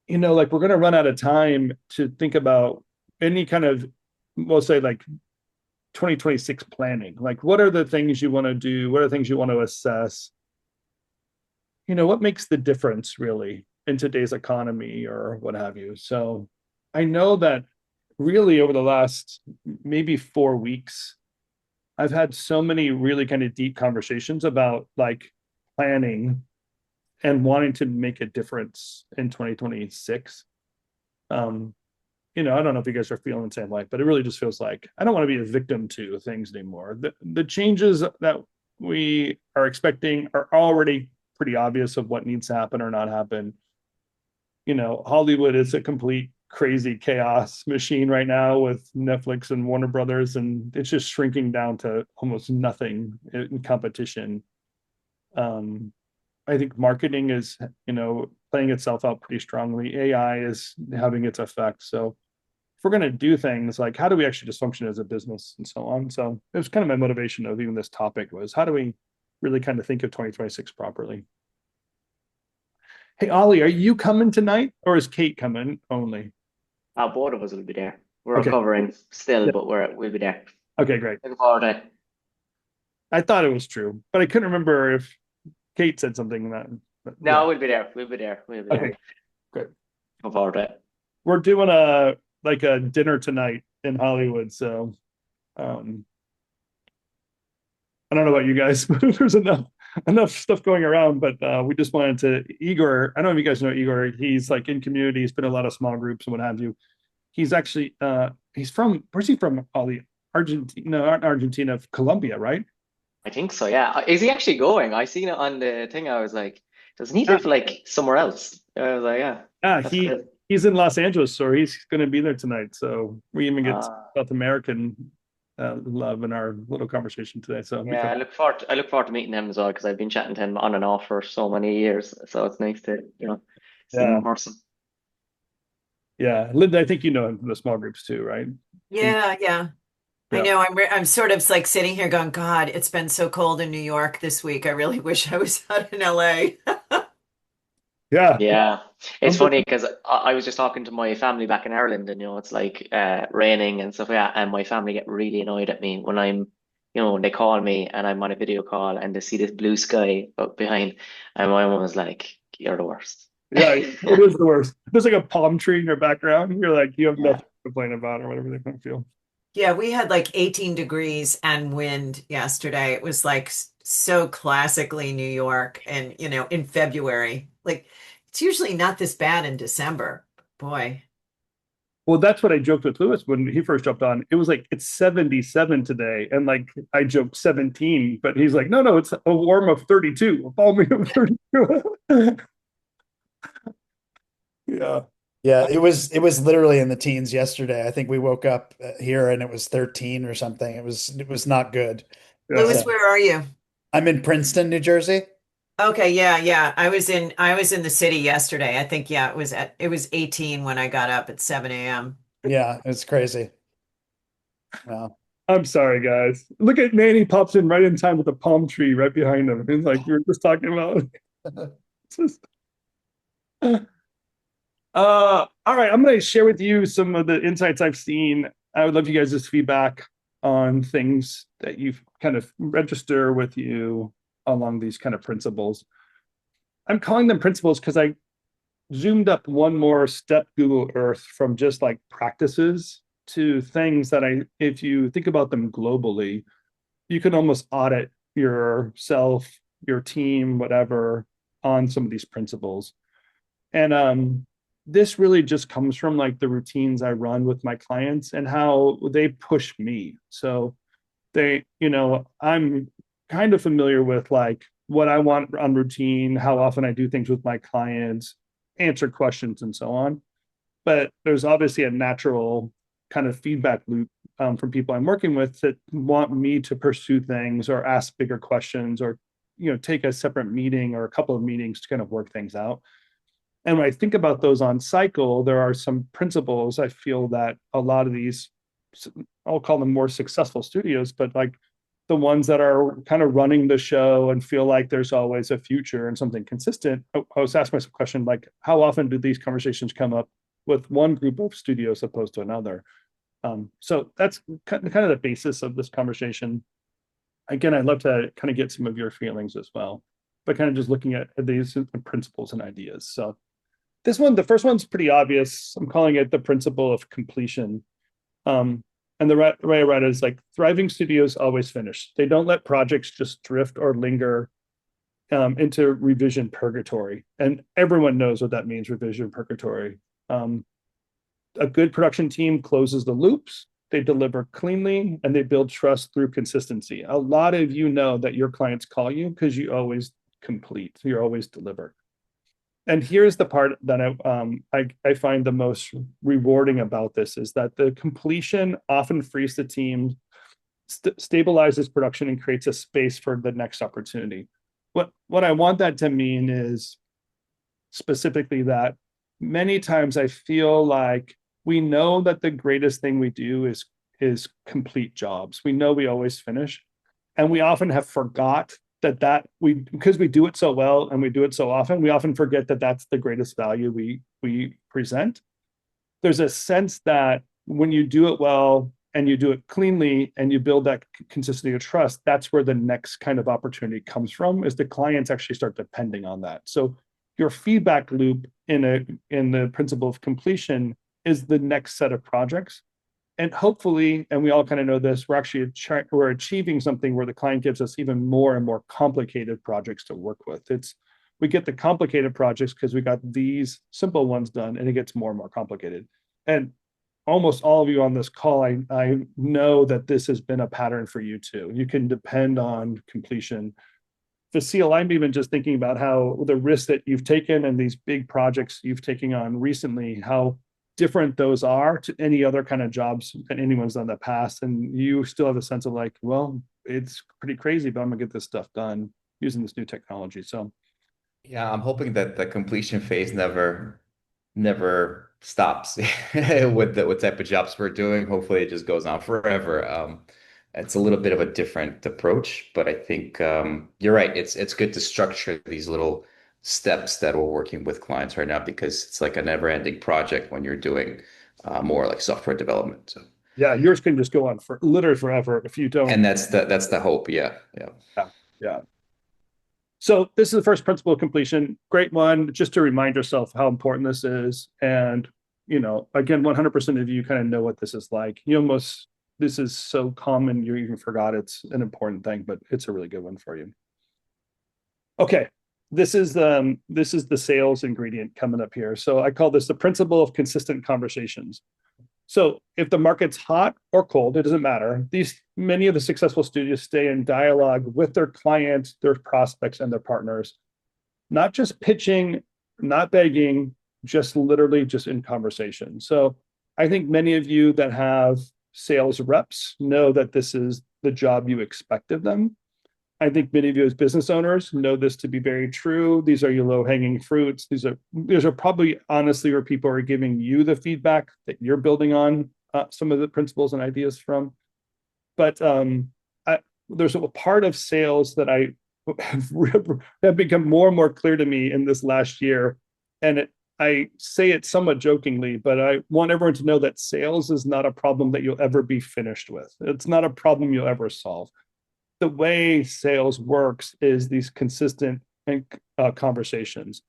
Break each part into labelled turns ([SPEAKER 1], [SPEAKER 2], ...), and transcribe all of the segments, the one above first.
[SPEAKER 1] like we're going to run out of time to think about any kind of, we'll say like 2026 planning. Like, what are the things you want to do? What are the things you want to assess? What makes the difference really in today's economy or what have you? So I know that really over the last maybe 4 weeks, I've had so many really kind of deep conversations about like planning and wanting to make a difference in 2026. Um, I don't know if you guys are feeling the same way, but it really just feels like I don't want to be a victim to things anymore. The changes that we are expecting are already pretty obvious of what needs to happen or not happen. Hollywood is a complete crazy chaos machine right now with Netflix and Warner Brothers, and it's just shrinking down to almost nothing in competition. Um, I think marketing is, playing itself out pretty strongly. AI is having its effect. So if we're going to do things like how do we actually just function as a business and so on. So it was kind of my motivation of even this topic was how do we really kind of think of 2026 properly? Hey, Ollie, are you coming tonight or is Kate coming only?
[SPEAKER 2] Both of us will be there. We're
[SPEAKER 1] Okay.
[SPEAKER 2] recovering still,
[SPEAKER 1] Yeah.
[SPEAKER 2] but we'll be there.
[SPEAKER 1] Okay, great.
[SPEAKER 2] Looking forward to it.
[SPEAKER 1] I thought it was true, but I couldn't remember if Kate said something that, but yeah.
[SPEAKER 2] No, we'll be there. We'll be there. We'll be there.
[SPEAKER 1] Okay, good.
[SPEAKER 2] Looking forward to it.
[SPEAKER 1] We're doing a dinner tonight in Hollywood, so um I don't know about you guys, but there's enough stuff going around. But we just wanted to Igor. I don't know if you guys know Igor. He's like in community. He's been in a lot of small groups and what have you. He's actually he's from where's he from? Ollie, Argentina, no, not Argentina, Colombia, right?
[SPEAKER 2] I think so, yeah. Is he actually going? I seen it on the thing. I was like, doesn't he
[SPEAKER 1] Yeah,
[SPEAKER 2] live like somewhere else? I was like, yeah,
[SPEAKER 1] yeah.
[SPEAKER 2] that's
[SPEAKER 1] He
[SPEAKER 2] crazy.
[SPEAKER 1] he's in Los Angeles, so he's going to be there tonight. So we even get
[SPEAKER 2] Uh,
[SPEAKER 1] South American love in our little conversation today. So it'll be
[SPEAKER 2] yeah,
[SPEAKER 1] fun.
[SPEAKER 2] I look forward to meeting him as well because I've been chatting to him on and off for so many years. So it's nice to, see him
[SPEAKER 1] Yeah,
[SPEAKER 2] in person.
[SPEAKER 1] yeah. Linda, I think you know him from the small groups too, right?
[SPEAKER 3] Yeah, yeah. I
[SPEAKER 1] Yeah.
[SPEAKER 3] know. I'm sort of like sitting here going, God, it's been so cold in New York this week. I really wish I was out in LA.
[SPEAKER 1] Yeah.
[SPEAKER 2] Yeah, it's
[SPEAKER 1] I'm just,
[SPEAKER 2] funny because I was just talking to my family back in Ireland, and it's like raining and stuff. Yeah, and my family get really annoyed at me when they call me and I'm on a video call and they see this blue sky up behind, and my mom was like, "You're the worst."
[SPEAKER 1] yeah, it is the worst. There's like a palm tree in your background. You're like, you have
[SPEAKER 2] Yeah,
[SPEAKER 1] nothing to complain about or whatever they kind of feel.
[SPEAKER 3] Yeah, we had like 18 degrees and wind yesterday. It was like so classically New York and, in February. Like it's usually not this bad in December. Boy.
[SPEAKER 1] Well, that's what I joked with Lewis when he first jumped on. It was like it's 77 today, and like I joked 17, but he's like, no, no, it's a warm of 32, a balmy of 32. Yeah,
[SPEAKER 4] Yeah, it was literally in the teens yesterday. I think we woke up here and it was 13 or something. It was not good.
[SPEAKER 1] yeah.
[SPEAKER 3] Louis,
[SPEAKER 4] So
[SPEAKER 3] where are you?
[SPEAKER 4] I'm in Princeton, New Jersey.
[SPEAKER 3] Okay, yeah, yeah. I was in the city yesterday. I think yeah, it was 18 when I got up at 7 a.m.
[SPEAKER 4] Yeah, it's crazy. Well,
[SPEAKER 1] I'm sorry, guys. Look at Manny pops in right in time with a palm tree right behind him. It's like we were just talking about. It's just, all right, I'm going to share with you some of the insights I've seen. I would love you guys' feedback on things that you've kind of register with you along these kind of principles. I'm calling them principles because I zoomed up one more step Google Earth from just like practices to things that if you think about them globally, you can almost audit yourself, your team, whatever, on some of these principles. And this really just comes from like the routines I run with my clients and how they push me. So I'm kind of familiar with like what I want on routine, how often I do things with my clients, answer questions, and so on. But there's obviously a natural kind of feedback loop from people I'm working with that want me to pursue things or ask bigger questions or take a separate meeting or a couple of meetings to kind of work things out. And when I think about those on cycle, there are some principles I feel that a lot of these, I'll call them more successful studios, but like the ones that are kind of running the show and feel like there's always a future and something consistent. I was asking myself a question like, how often do these conversations come up with one group of studios opposed to another? So that's kind of the basis of this conversation. Again, I'd love to kind of get some of your feelings as well, but kind of just looking at these principles and ideas. So this one, the first one's pretty obvious. I'm calling it the principle of completion. And the way I read it is like thriving studios always finish. They don't let projects just drift or linger into revision purgatory. And everyone knows what that means, revision purgatory. A good production team closes the loops, they deliver cleanly, and they build trust through consistency. A lot of you know that your clients call you because you always complete, you always deliver. And here's the part that I find the most rewarding about this is that the completion often frees the team, stabilizes production, and creates a space for the next opportunity. What I want that to mean is specifically that many times I feel like we know that the greatest thing we do is complete jobs. We know we always finish, and we often have forgot that we, because we do it so well and we do it so often, we often forget that that's the greatest value we present. There's a sense that when you do it well and you do it cleanly and you build that consistency of trust, that's where the next kind of opportunity comes from, is the clients actually start depending on that. So your feedback loop in the principle of completion is the next set of projects. And hopefully, and we all kind of know this, we're achieving something where the client gives us even more and more complicated projects to work with. We get the complicated projects because we got these simple ones done, and it gets more and more complicated. And almost all of you on this call, I know that this has been a pattern for you too. You can depend on completion. Facile, I'm even just thinking about how the risks that you've taken and these big projects you've taken on recently, how different those are to any other kind of jobs that anyone's done in the past. And you still have a sense of like, well, it's pretty crazy, but I'm gonna get this stuff done using this new technology. So
[SPEAKER 5] yeah, I'm hoping that the completion phase never stops with what type of jobs we're doing. Hopefully it just goes on forever. It's a little bit of a different approach, but I think you're right. It's good to structure these little steps that we're working with clients right now, because it's like a never-ending project when you're doing more like software development. So
[SPEAKER 1] yeah, yours can just go on for literally forever if you don't.
[SPEAKER 5] and that's the hope. Yeah.
[SPEAKER 1] Yeah. So this is the first principle of completion. Great one, just to remind yourself how important this is. And, again, 100% of you kind of know what this is like. This is so common, you even forgot it's an important thing, but it's a really good one for you. Okay, this is the sales ingredient coming up here. So I call this the principle of consistent conversations. So if the market's hot or cold, it doesn't matter. Many of the successful studios stay in dialogue with their clients, their prospects, and their partners, not just pitching, not begging, just literally just in conversation. So I think many of you that have sales reps know that this is the job you expect of them. I think many of you as business owners know this to be very true. These are your low-hanging fruits. These are probably honestly where people are giving you the feedback that you're building on some of the principles and ideas from. But there's a part of sales that have become more and more clear to me in this last year. And I say it somewhat jokingly, but I want everyone to know that sales is not a problem that you'll ever be finished with. It's not a problem you'll ever solve. The way sales works is these consistent conversations.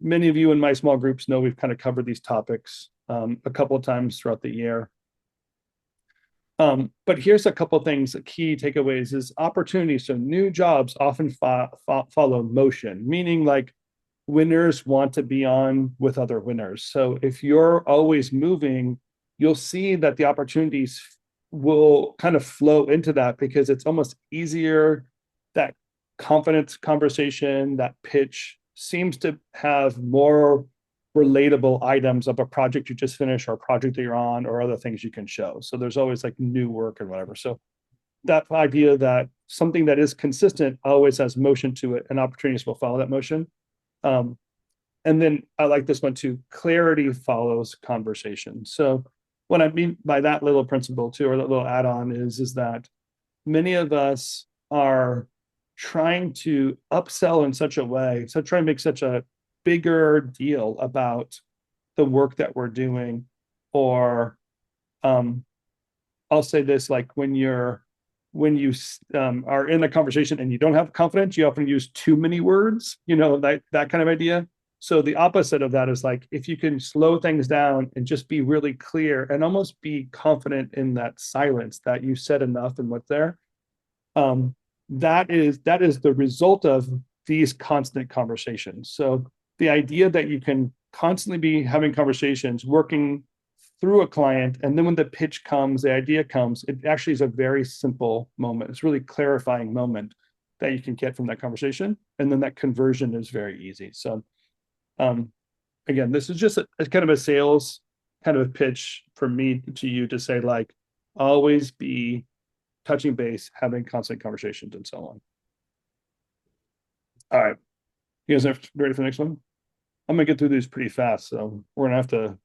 [SPEAKER 1] Many of you in my small groups know we've kind of covered these topics a couple of times throughout the year. But here's a couple of things, key takeaways is opportunities. So new jobs often follow motion, meaning like winners want to be on with other winners. So if you're always moving, you'll see that the opportunities will kind of flow into that because it's almost easier. That confidence conversation, that pitch seems to have more relatable items of a project you just finished or a project that you're on or other things you can show. So there's always like new work and whatever. So that idea that something that is consistent always has motion to it and opportunities will follow that motion. And then I like this one too, clarity follows conversation. So what I mean by that little principle too, or that little add-on is that many of us are trying to upsell in such a way, so trying to make such a bigger deal about the work that we're doing, or I'll say this, like when you are in a conversation and you don't have confidence, you often use too many words, that kind of idea. So the opposite of that is like, if you can slow things down and just be really clear and almost be confident in that silence that you said enough and what's there, that is the result of these constant conversations. So the idea that you can constantly be having conversations, working through a client, and then when the pitch comes, the idea comes, it actually is a very simple moment. It's a really clarifying moment that you can get from that conversation, and then that conversion is very easy. So again, this is just a kind of a sales kind of a pitch from me to you to say, like, always be touching base, having constant conversations, and so on. All right, you guys are ready for the next one? I'm gonna get through these pretty fast, so we're gonna have to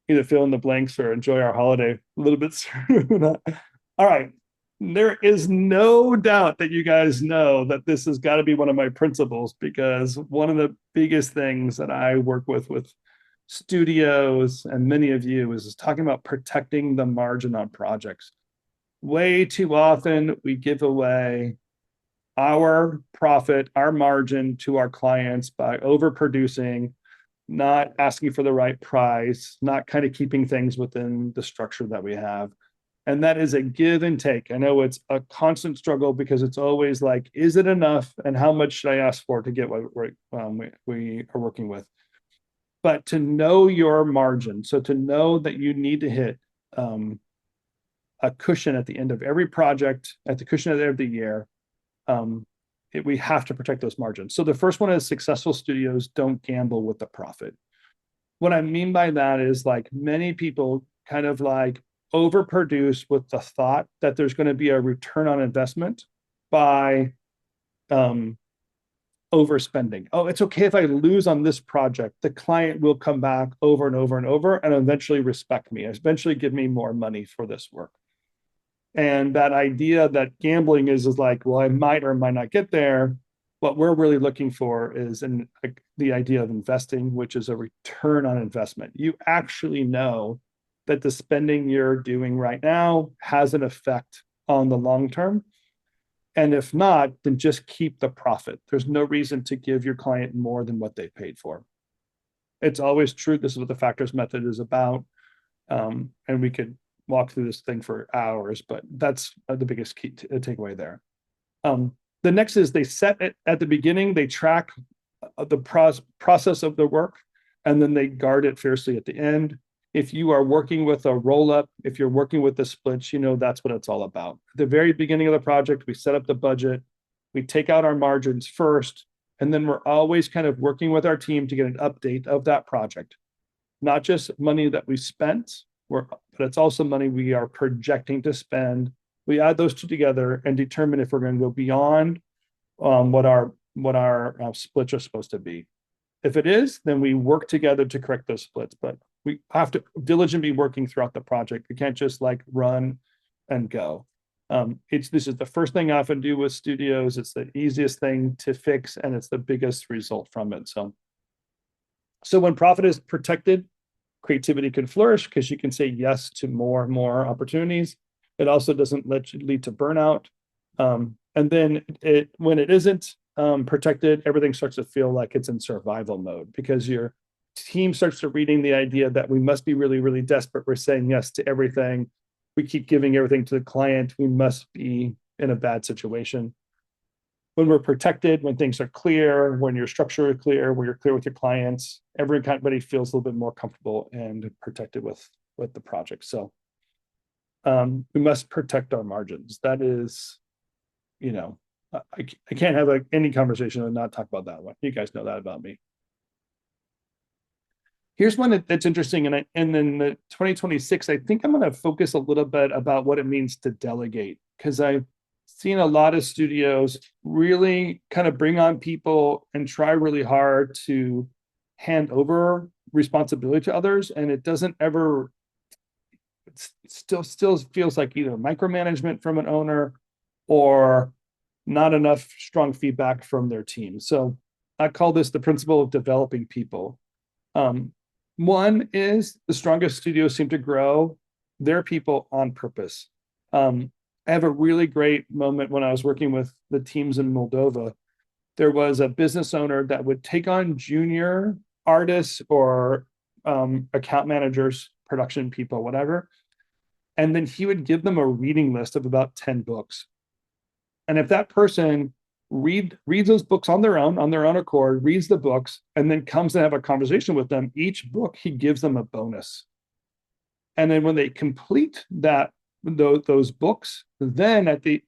[SPEAKER 1] either fill in the blanks or enjoy our holiday a little bit soon. All right. There is no doubt that you guys know that this has got to be one of my principles, because one of the biggest things that I work with studios and many of you is talking about protecting the margin on projects. Way too often we give away our profit, our margin to our clients by overproducing, not asking for the right price, not kind of keeping things within the structure that we have. And that is a give and take. I know it's a constant struggle, because it's always like, is it enough? And how much should I ask for to get what we are working with? But to know your margin, so to know that you need to hit a cushion at the end of every project, at the cushion at the end of the year, we have to protect those margins. So the first one is successful studios don't gamble with the profit. What I mean by that is, like, many people kind of like overproduce with the thought that there's going to be a return on investment by overspending. Oh, it's okay if I lose on this project. The client will come back over and over and over and eventually respect me, eventually give me more money for this work. And that idea that gambling is like, well, I might or might not get there. What we're really looking for is the idea of investing, which is a return on investment. You actually know that the spending you're doing right now has an effect on the long term. And if not, then just keep the profit. There's no reason to give your client more than what they paid for. It's always true. This is what the factors method is about. And we could walk through this thing for hours, but that's the biggest key takeaway there. The next is they set it at the beginning, they track the process of the work, and then they guard it fiercely at the end. If you are working with a roll-up, if you're working with the splits, that's what it's all about. At the very beginning of the project, we set up the budget, we take out our margins first, and then we're always kind of working with our team to get an update of that project. Not just money that we spent, but it's also money we are projecting to spend. We add those two together and determine if we're going to go beyond what our splits are supposed to be. If it is, then we work together to correct those splits, but we have to diligently be working throughout the project. We can't just like run and go. This is the first thing I often do with studios. It's the easiest thing to fix, and it's the biggest result from it. So when profit is protected, creativity can flourish, because you can say yes to more and more opportunities. It also doesn't lead to burnout. And then when it isn't protected, everything starts to feel like it's in survival mode, because your team starts to reading the idea that we must be really, really desperate. We're saying yes to everything. We keep giving everything to the client. We must be in a bad situation. When we're protected, when things are clear, when your structure is clear, when you're clear with your clients, everybody feels a little bit more comfortable and protected with the project. So we must protect our margins. That is, I can't have any conversation and not talk about that one. You guys know that about me. Here's one that's interesting, and then the 2026, I think I'm going to focus a little bit about what it means to delegate, because I've seen a lot of studios really kind of bring on people and try really hard to hand over responsibility to others, and it doesn't ever. It still feels like either micromanagement from an owner, or not enough strong feedback from their team. So I call this the principle of developing people. One is the strongest studios seem to grow their people on purpose. I have a really great moment when I was working with the teams in Moldova. There was a business owner that would take on junior artists or account managers, production people, whatever. And then he would give them a reading list of about 10 books. And if that person reads those books on their own accord, reads the books, and then comes and have a conversation with them, each book he gives them a bonus. And then when they complete those books, then at the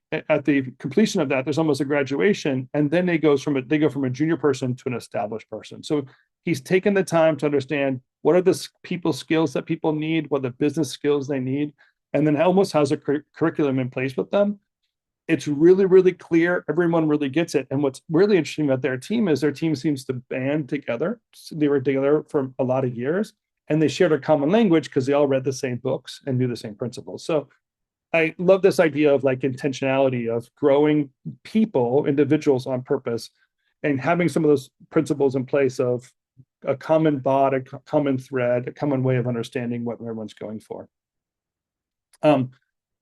[SPEAKER 1] completion of that, there's almost a graduation, and then they go from a junior person to an established person. So he's taken the time to understand what are the people skills that people need, what are the business skills they need, and then almost has a curriculum in place with them. It's really, really clear. Everyone really gets it. And what's really interesting about their team is their team seems to band together. So they were together for a lot of years, and they shared a common language because they all read the same books and knew the same principles. So I love this idea of like intentionality of growing people, individuals on purpose, and having some of those principles in place of a common bond, a common thread, a common way of understanding what everyone's going for.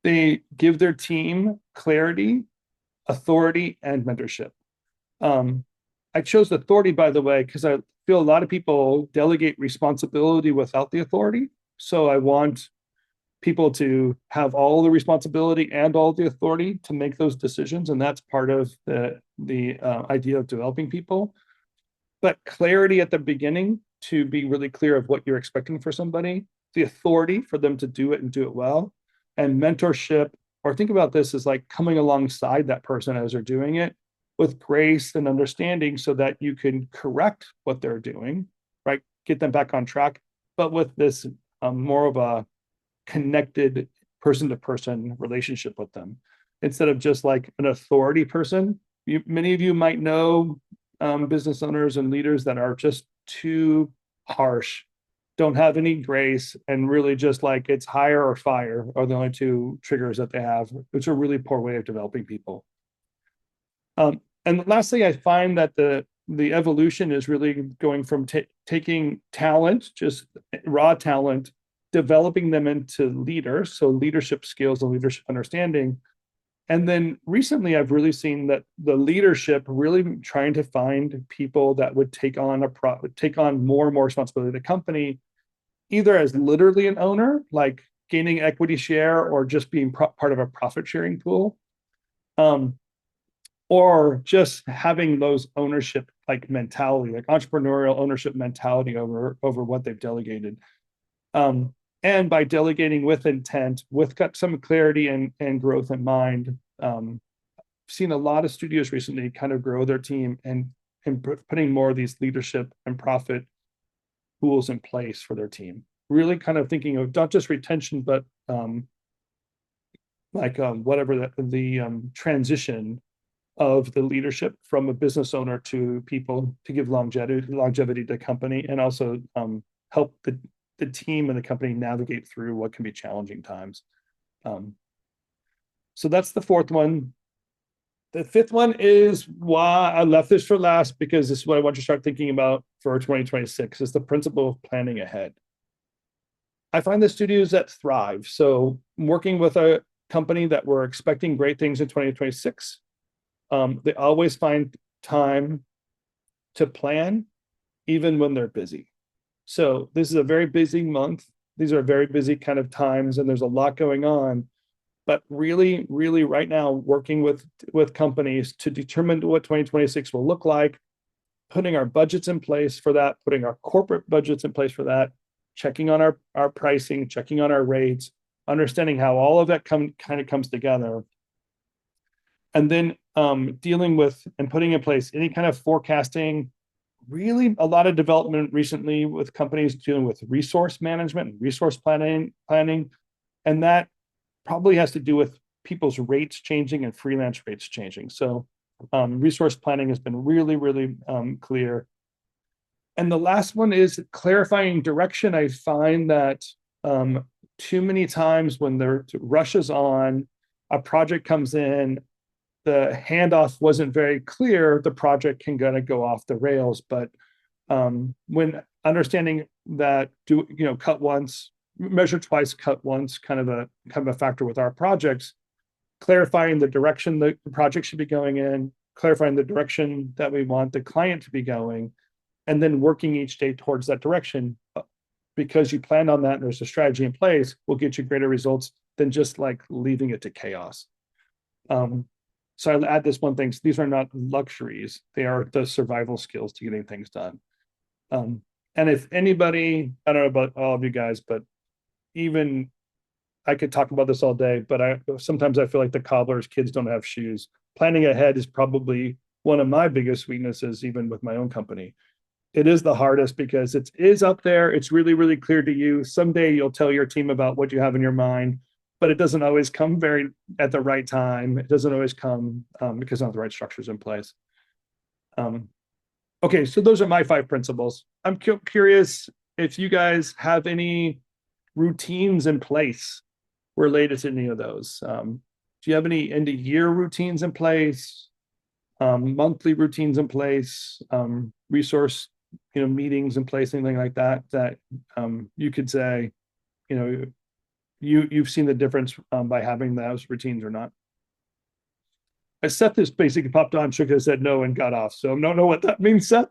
[SPEAKER 1] They give their team clarity, authority, and mentorship. I chose authority, by the way, because I feel a lot of people delegate responsibility without the authority. So I want people to have all the responsibility and all the authority to make those decisions. And that's part of the idea of developing people. But clarity at the beginning to be really clear of what you're expecting for somebody, the authority for them to do it and do it well, and mentorship, or think about this as like coming alongside that person as they're doing it with grace and understanding so that you can correct what they're doing, right? Get them back on track, but with this more of a connected person-to-person relationship with them instead of just like an authority person. Many of you might know business owners and leaders that are just too harsh, don't have any grace, and really just like it's hire or fire are the only two triggers that they have, which are a really poor way of developing people. And lastly, I find that the evolution is really going from taking talent, just raw talent, developing them into leaders, so leadership skills and leadership understanding. And then recently, I've really seen that the leadership really trying to find people that would take on more and more responsibility of the company, either as literally an owner, like gaining equity share, or just being part of a profit sharing pool, or just having those ownership like mentality, like entrepreneurial ownership mentality over what they've delegated. And by delegating with intent, with some clarity and growth in mind, seen a lot of studios recently kind of grow their team and putting more of these leadership and profit tools in place for their team. Really kind of thinking of not just retention, but whatever the transition of the leadership from a business owner to people to give longevity to the company, and also help the team and the company navigate through what can be challenging times. So that's the fourth one. The fifth one is why I left this for last, because this is what I want you to start thinking about for 2026, is the principle of planning ahead. I find the studios that thrive. So working with a company that we're expecting great things in 2026, they always find time to plan, even when they're busy. So this is a very busy month. These are very busy kind of times, and there's a lot going on. But really, really right now, working with companies to determine what 2026 will look like, putting our budgets in place for that, putting our corporate budgets in place for that, checking on our pricing, checking on our rates, understanding how all of that kind of comes together. And then dealing with and putting in place any kind of forecasting. Really a lot of development recently with companies dealing with resource management and resource planning, and that probably has to do with people's rates changing and freelance rates changing. So resource planning has been really, really clear. And the last one is clarifying direction. I find that too many times when there rushes on, a project comes in, the handoff wasn't very clear, the project can kind of go off the rails. But when understanding that, cut once, measure twice, cut once, kind of a factor with our projects, clarifying the direction the project should be going in, clarifying the direction that we want the client to be going, and then working each day towards that direction, because you planned on that and there's a strategy in place, will get you greater results than just like leaving it to chaos. So I'll add this one thing. These are not luxuries. They are the survival skills to getting things done. And if anybody, I don't know about all of you guys, but even I could talk about this all day, but sometimes I feel like the cobbler's kids don't have shoes. Planning ahead is probably one of my biggest weaknesses, even with my own company. It is the hardest because it is up there. It's really, really clear to you. Someday you'll tell your team about what you have in your mind, but it doesn't always come very at the right time. It doesn't always come because not the right structures in place. Okay, so those are my 5 principles. I'm curious if you guys have any routines in place related to any of those. Do you have any end of year routines in place, monthly routines in place, resource meetings in place, anything like that you could say you've seen the difference by having those routines or not? Seth just basically popped on, shook his head no, and got off. So I don't know what that means, Seth.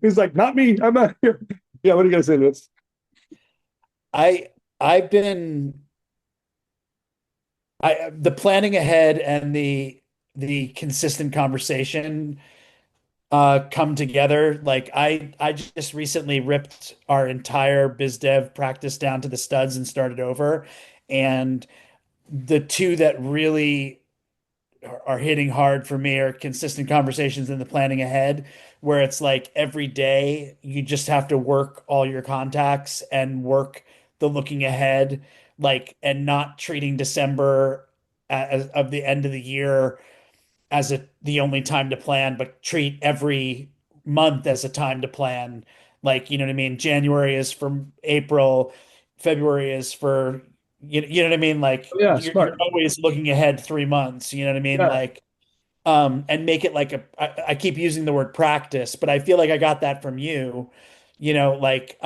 [SPEAKER 1] He's like, not me. I'm not here. Yeah, what do you guys say to this?
[SPEAKER 4] I've been the planning ahead and the consistent conversation come together. Like I just recently ripped our entire biz dev practice down to the studs and started over. And the two that really are hitting hard for me are consistent conversations and the planning ahead, where it's like every day you just have to work all your contacts and work the looking ahead, like, and not treating December as of the end of the year as the only time to plan, but treat every month as a time to plan. Like, you know what I mean? January is for April, February is for you know what I mean? Like
[SPEAKER 1] Yeah,
[SPEAKER 4] you're
[SPEAKER 1] smart.
[SPEAKER 4] always looking ahead 3 months, you know what I mean?
[SPEAKER 1] Yeah,
[SPEAKER 4] Like and make it like I keep using the word practice, but I feel like I got that from you, like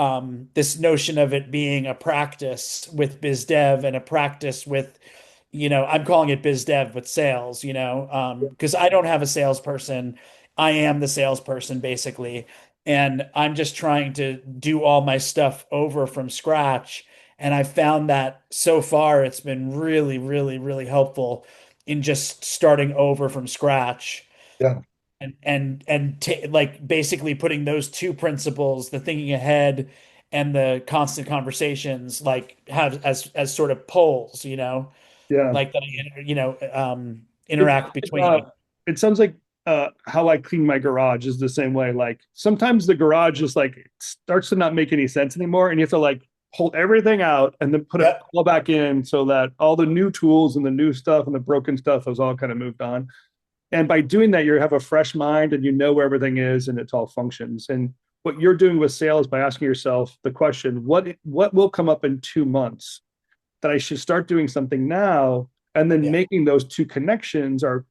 [SPEAKER 4] this notion of it being a practice with biz dev and a practice with I'm calling it biz dev, but sales, because I don't have a salesperson. I am the salesperson basically. And I'm just trying to do all my stuff over from scratch. And I found that so far it's been really, really, really helpful in just starting over from scratch
[SPEAKER 1] yeah,
[SPEAKER 4] and like basically putting those two principles, the thinking ahead and the constant conversations, like have as sort of poles,
[SPEAKER 1] yeah.
[SPEAKER 4] like that,
[SPEAKER 1] It's
[SPEAKER 4] interact
[SPEAKER 1] uh,
[SPEAKER 4] between.
[SPEAKER 1] it sounds like how I clean my garage is the same way. Like sometimes the garage just like starts to not make any sense anymore, and you have to like pull everything out and then put it
[SPEAKER 4] Yep.
[SPEAKER 1] all back in so that all the new tools and the new stuff and the broken stuff has all kind of moved on. And by doing that, you have a fresh mind and you know where everything is and it all functions. And what you're doing with sales by asking yourself the question, what will come up in 2 months that I should start doing something now, and then
[SPEAKER 4] Yeah.
[SPEAKER 1] making those two connections are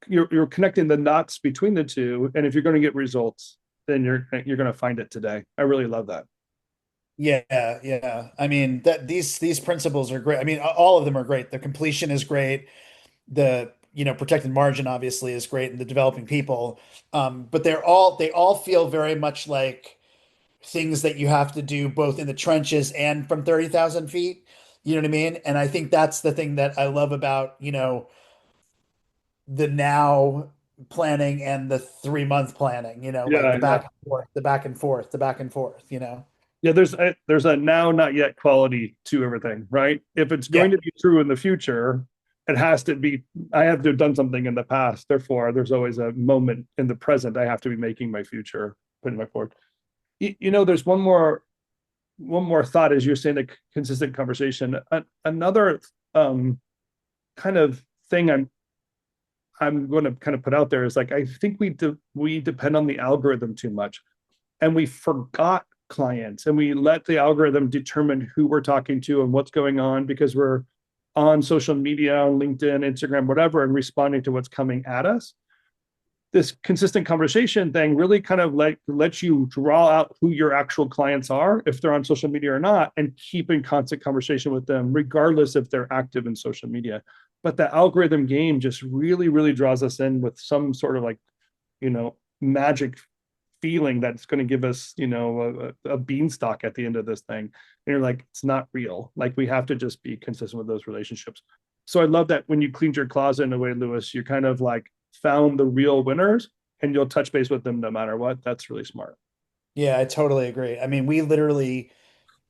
[SPEAKER 1] you're connecting the knots between the two. And if you're going to get results, then you're going to find it today. I really love that.
[SPEAKER 4] Yeah, yeah. I mean that these principles are great. I mean, all of them are great. The completion is great. The protected margin obviously is great, and the developing people. But they all feel very much like things that you have to do both in the trenches and from 30,000 feet. You know what I mean? And I think that's the thing that I love about, the now planning and the 3 month planning, like
[SPEAKER 1] Yeah,
[SPEAKER 4] the
[SPEAKER 1] yeah.
[SPEAKER 4] back and forth, the back and forth, the back and forth.
[SPEAKER 1] Yeah, there's a now not yet quality to everything, right? If it's
[SPEAKER 4] Yeah.
[SPEAKER 1] going to be true in the future, it has to be. I have to have done something in the past. Therefore, there's always a moment in the present. I have to be making my future, putting my forward. There's one more thought as you're saying the consistent conversation. Another kind of thing I'm going to kind of put out there is like I think we depend on the algorithm too much, and we forgot clients, and we let the algorithm determine who we're talking to and what's going on because we're on social media, on LinkedIn, Instagram, whatever, and responding to what's coming at us. This consistent conversation thing really kind of lets you draw out who your actual clients are, if they're on social media or not, and keep in constant conversation with them, regardless if they're active in social media. But the algorithm game just really, really draws us in with some sort of like, magic feeling that's going to give us, a beanstalk at the end of this thing. And you're like, it's not real. Like, we have to just be consistent with those relationships. So I love that when you cleaned your closet in a way, Lewis, you kind of like found the real winners and you'll touch base with them no matter what. That's really smart.
[SPEAKER 4] Yeah, I totally agree. I mean, we literally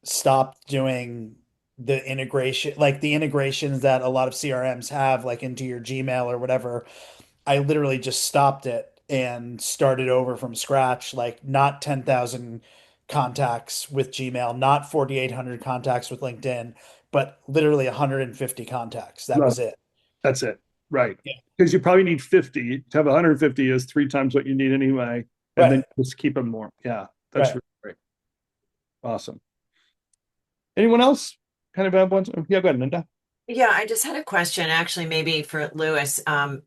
[SPEAKER 4] stopped doing the integration, like the integrations that a lot of CRMs have, like into your Gmail or whatever. I literally just stopped it and started over from scratch, like not 10,000 contacts with Gmail, not 4,800 contacts with LinkedIn, but literally 150 contacts. That
[SPEAKER 1] No,
[SPEAKER 4] was it.
[SPEAKER 1] that's it. Right.
[SPEAKER 4] Yeah.
[SPEAKER 1] Because you probably need 50 to have 150 is 3 times what you need anyway. And then
[SPEAKER 4] Right.
[SPEAKER 1] just keep them more. Yeah. That's
[SPEAKER 4] Right.
[SPEAKER 1] really great. Awesome. Anyone else kind of have one? Yeah, go ahead, Linda.
[SPEAKER 3] Yeah, I just had a question, actually, maybe for Lewis, and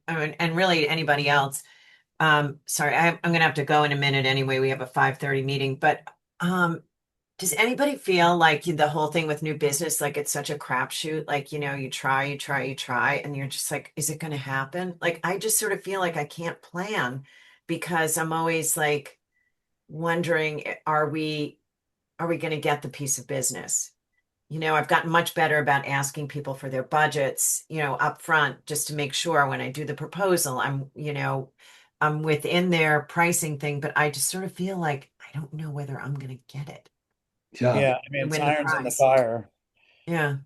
[SPEAKER 3] really anybody else. Sorry, I'm gonna have to go in a minute anyway. We have a 5:30 meeting, but um, does anybody feel like the whole thing with new business, like it's such a crapshoot? Like, you try, you try, and you're just like, is it gonna happen? Like, I just sort of feel like I can't plan because I'm always like wondering, are we gonna get the piece of business? I've gotten much better about asking people for their budgets, up front, just to make sure when I do the proposal, I'm within their pricing thing, but I just sort of feel like I don't know whether I'm going to get it
[SPEAKER 1] Yeah.
[SPEAKER 4] Yeah. I mean,
[SPEAKER 3] and
[SPEAKER 4] it's
[SPEAKER 3] win the
[SPEAKER 4] irons in the
[SPEAKER 3] prize.
[SPEAKER 4] fire.
[SPEAKER 3] Yeah.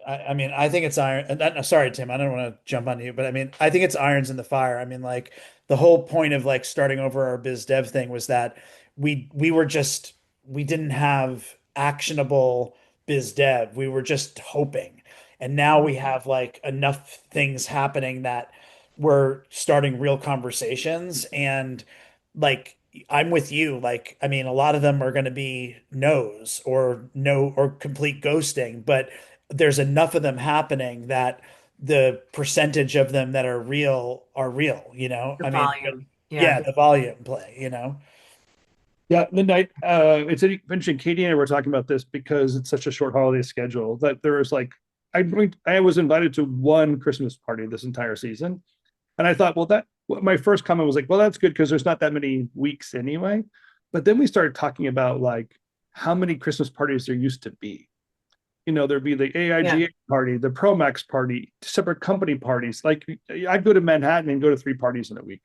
[SPEAKER 4] I mean, I think it's iron. Sorry, Tim, I don't want to jump on you, but I mean, I think it's irons in the fire. I mean, like the whole point of like starting over our biz dev thing was that we were just we didn't have actionable biz dev. We were just hoping, and now we have like enough things happening that we're starting real conversations. And like I'm with you. Like, I mean, a lot of them are going to be no's or no or complete ghosting, but there's enough of them happening that the percentage of them that are real, you know?
[SPEAKER 3] The
[SPEAKER 4] I mean,
[SPEAKER 3] volume. Yeah.
[SPEAKER 4] yeah, the volume play, you know?
[SPEAKER 1] Yeah, Linda, it's interesting. Katie and I were talking about this because it's such a short holiday schedule that there was like, I was invited to one Christmas party this entire season. And I thought, my first comment was like, well, that's good because there's not that many weeks anyway. But then we started talking about like how many Christmas parties there used to be. There'd be the
[SPEAKER 3] Yeah.
[SPEAKER 1] AIGA party, the Promax party, separate company parties. Like, I'd go to Manhattan and go to 3 parties in a week.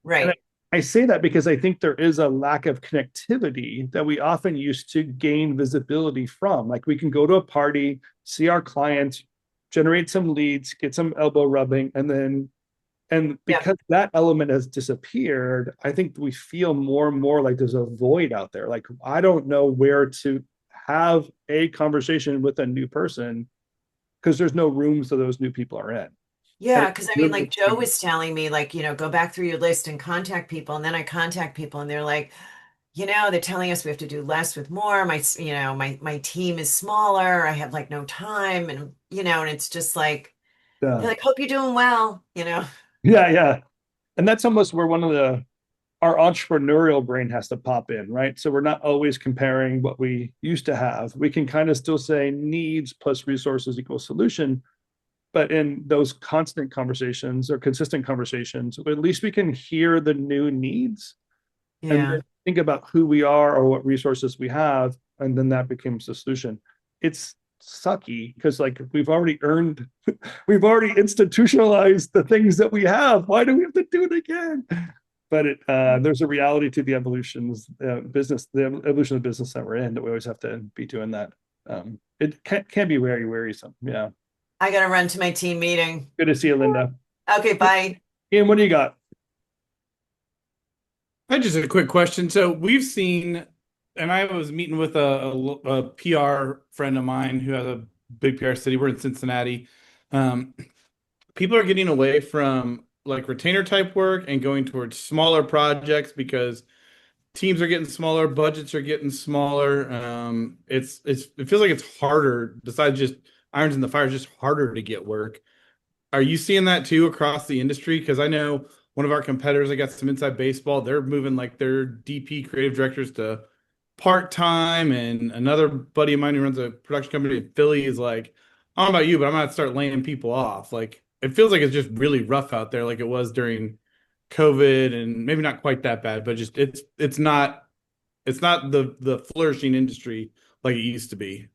[SPEAKER 1] And
[SPEAKER 3] Right.
[SPEAKER 1] I say that because I think there is a lack of connectivity that we often used to gain visibility from. Like, we can go to a party, see our clients, generate some leads, get some elbow rubbing, and
[SPEAKER 3] Yeah.
[SPEAKER 1] because that element has disappeared, I think we feel more and more like there's a void out there. Like, I don't know where to have a conversation with a new person because there's no rooms that those new people are in. And
[SPEAKER 3] Yeah.
[SPEAKER 1] it's
[SPEAKER 3] Because I mean,
[SPEAKER 1] really
[SPEAKER 3] like Joe was telling me, like, go back through your list and contact people. And then I contact people and they're like, they're telling us we have to do less with more. My team is smaller. I have like no time. And it's just like,
[SPEAKER 1] yeah,
[SPEAKER 3] they're like, hope you're doing well.
[SPEAKER 1] yeah, yeah. And that's almost where our entrepreneurial brain has to pop in, right? So we're not always comparing what we used to have. We can kind of still say needs plus resources equals solution. But in those constant conversations or consistent conversations, at least we can hear the new needs and
[SPEAKER 3] Yeah.
[SPEAKER 1] then think about who we are or what resources we have. And then that becomes the solution. It's sucky because like we've already institutionalized the things that we have. Why do we have to do it again? But there's a reality to the evolution of business that we're in, that we always have to be doing that. It can be very wearisome. Yeah.
[SPEAKER 3] I got to run to my team meeting.
[SPEAKER 1] Good to see you, Linda.
[SPEAKER 3] Okay, bye.
[SPEAKER 1] Ian, what do you got?
[SPEAKER 6] I just had a quick question. So we've seen, and I was meeting with a PR friend of mine who has a big PR city. We're in Cincinnati. Um, People are getting away from like retainer type work and going towards smaller projects because teams are getting smaller, budgets are getting smaller. It feels like it's harder. Besides just irons in the fire. It's just harder to get work. Are you seeing that too across the industry? Because I know one of our competitors, I got some inside baseball, they're moving like their DP creative directors to part-time, and another buddy of mine who runs a production company in Philly is like, I don't know about you, but I'm gonna start laying people off. Like it feels like it's just really rough out there, like it was during COVID, and maybe not quite that bad, but just it's not the flourishing industry like it used to be.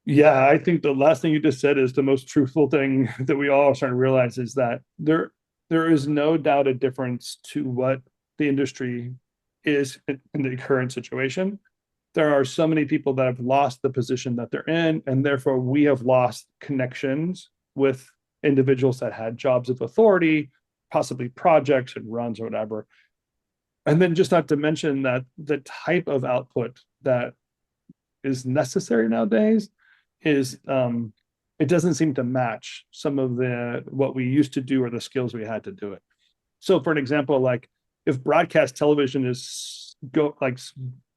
[SPEAKER 1] Yeah, I think the last thing you just said is the most truthful thing that we all are starting to realize is that there is no doubt a difference to what the industry is in the current situation. There are so many people that have lost the position that they're in, and therefore we have lost connections with individuals that had jobs of authority, possibly projects and runs or whatever. And then just not to mention that the type of output that is necessary nowadays is it doesn't seem to match some of the what we used to do or the skills we had to do it. So for an example, like if broadcast television is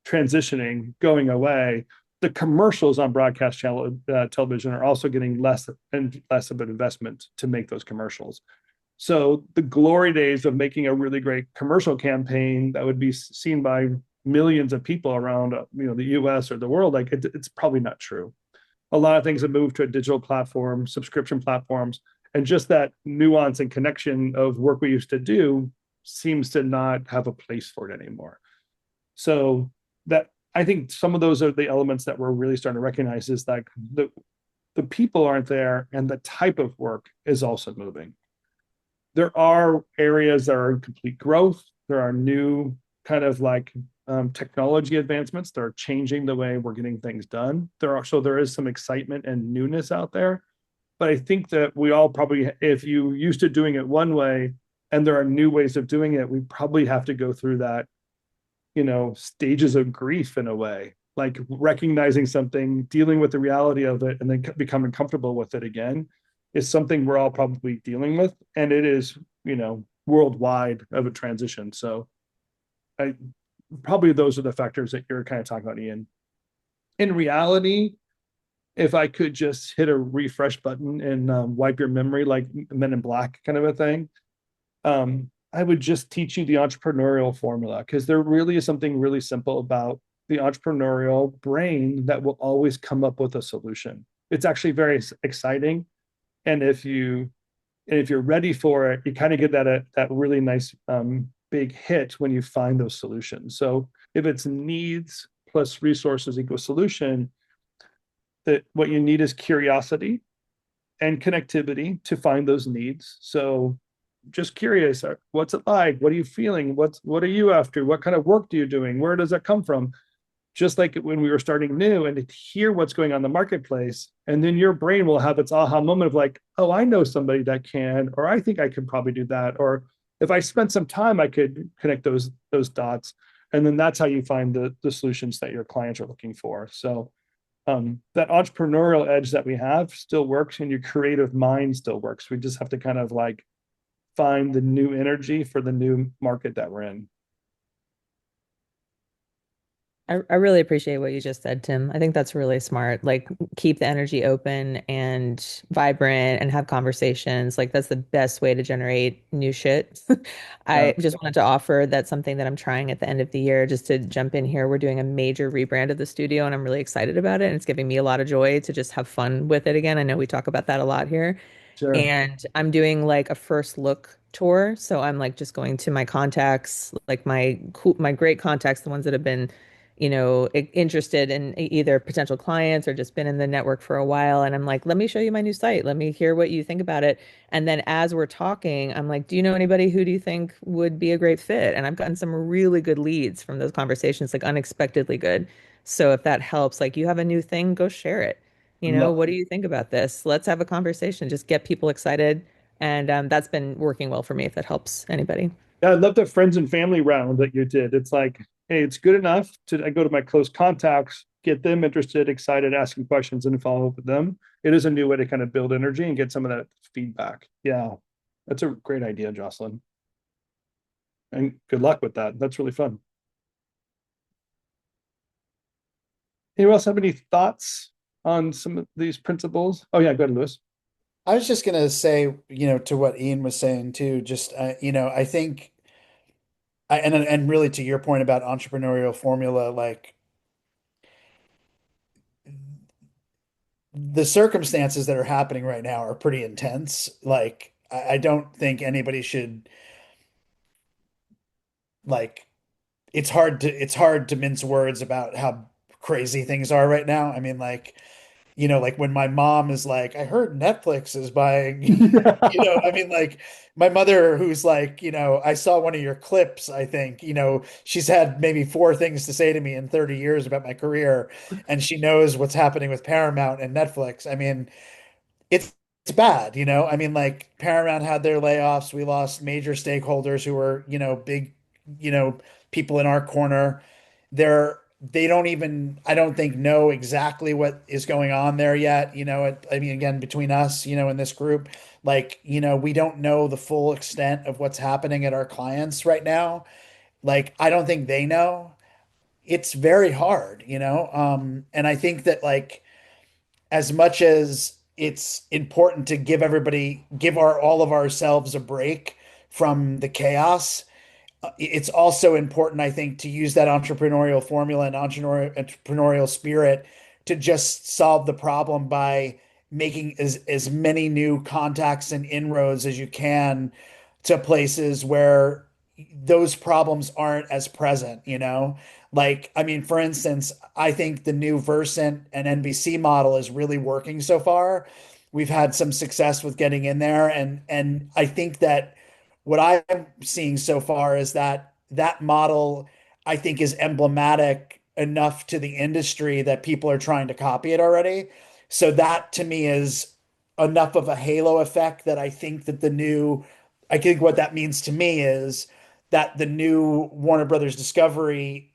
[SPEAKER 1] transitioning, going away, the commercials on broadcast television are also getting less and less of an investment to make those commercials. So the glory days of making a really great commercial campaign that would be seen by millions of people around, the U.S. or the world, like it's probably not true. A lot of things have moved to a digital platform, subscription platforms, and just that nuance and connection of work we used to do seems to not have a place for it anymore. So that I think some of those are the elements that we're really starting to recognize is like the people aren't there and the type of work is also moving. There are areas that are in complete growth. There are new kind of like technology advancements that are changing the way we're getting things done. There is some excitement and newness out there. But I think that we all probably, if you used to doing it one way and there are new ways of doing it, we probably have to go through that, stages of grief in a way, like recognizing something, dealing with the reality of it, and then becoming comfortable with it again is something we're all probably dealing with. And it is, worldwide of a transition. So I probably those are the factors that you're kind of talking about, Ian. In reality, if I could just hit a refresh button and wipe your memory like Men in Black kind of a thing, I would just teach you the entrepreneurial formula because there really is something really simple about the entrepreneurial brain that will always come up with a solution. It's actually very exciting, and if you're ready for it, you kind of get that really nice big hit when you find those solutions. So if it's needs plus resources equals solution, that what you need is curiosity and connectivity to find those needs. So just curious, what's it like? What are you feeling? What are you after? What kind of work are you doing? Where does that come from? Just like when we were starting new, and to hear what's going on in the marketplace. And then your brain will have its aha moment of like, oh, I know somebody that can, or I think I could probably do that. Or if I spent some time, I could connect those dots. And then that's how you find the solutions that your clients are looking for. So that entrepreneurial edge that we have still works, and your creative mind still works. We just have to kind of like find the new energy for the new market that we're in.
[SPEAKER 7] I really appreciate what you just said, Tim. I think that's really smart. Like, keep the energy open and vibrant and have conversations. Like, that's the best way to generate new shit.
[SPEAKER 1] Yeah.
[SPEAKER 7] I just wanted to offer that's something that I'm trying at the end of the year, just to jump in here. We're doing a major rebrand of the studio, and I'm really excited about it. And it's giving me a lot of joy to just have fun with it again. I know we talk about that a lot here.
[SPEAKER 1] Sure.
[SPEAKER 7] And I'm doing like a first look tour. So I'm like just going to my contacts, like my great contacts, the ones that have been, interested in either potential clients or just been in the network for a while. And I'm like, let me show you my new site. Let me hear what you think about it. And then as we're talking, I'm like, do you know anybody who do you think would be a great fit? And I've gotten some really good leads from those conversations, like unexpectedly good. So if that helps, like you have a new thing, go share it.
[SPEAKER 1] Love,
[SPEAKER 7] What do you think about this? Let's have a conversation. Just get people excited. And that's been working well for me, if that helps anybody.
[SPEAKER 1] yeah, I love the friends and family round that you did. It's like, hey, it's good enough I go to my close contacts, get them interested, excited, asking questions, and follow up with them. It is a new way to kind of build energy and get some of that feedback. Yeah, that's a great idea, Jocelyn. And good luck with that. That's really fun. Anyone else have any thoughts on some of these principles? Oh yeah, go ahead, Lewis.
[SPEAKER 4] I was just gonna say, to what Ian was saying too, just I think and really to your point about entrepreneurial formula, like the circumstances that are happening right now are pretty intense. Like I don't think anybody should like it's hard to mince words about how crazy things are right now. I mean, like, like when my mom is like, I heard Netflix is buying, I mean, like my mother, who's like, I saw one of your clips, I think, she's had maybe four things to say to me in 30 years about my career, and she knows what's happening with Paramount and Netflix. I mean, it's bad, I mean, like Paramount had their layoffs. We lost major stakeholders who were, big, you know, people in our corner. They don't even, I don't think, know exactly what is going on there yet. I mean, again, between us, in this group, like, we don't know the full extent of what's happening at our clients right now. Like, I don't think they know. It's very hard, and I think that like as much as it's important to give all of ourselves a break from the chaos, it's also important, I think, to use that entrepreneurial formula and entrepreneurial spirit to just solve the problem by making as many new contacts and inroads as you can to places where those problems aren't as present, Like, I mean, for instance, I think the new Versant and NBC model is really working so far. We've had some success with getting in there, and I think that what I'm seeing so far is that that model, I think, is emblematic enough to the industry that people are trying to copy it already. So that to me is enough of a halo effect that I think what that means to me is that the new Warner Brothers Discovery,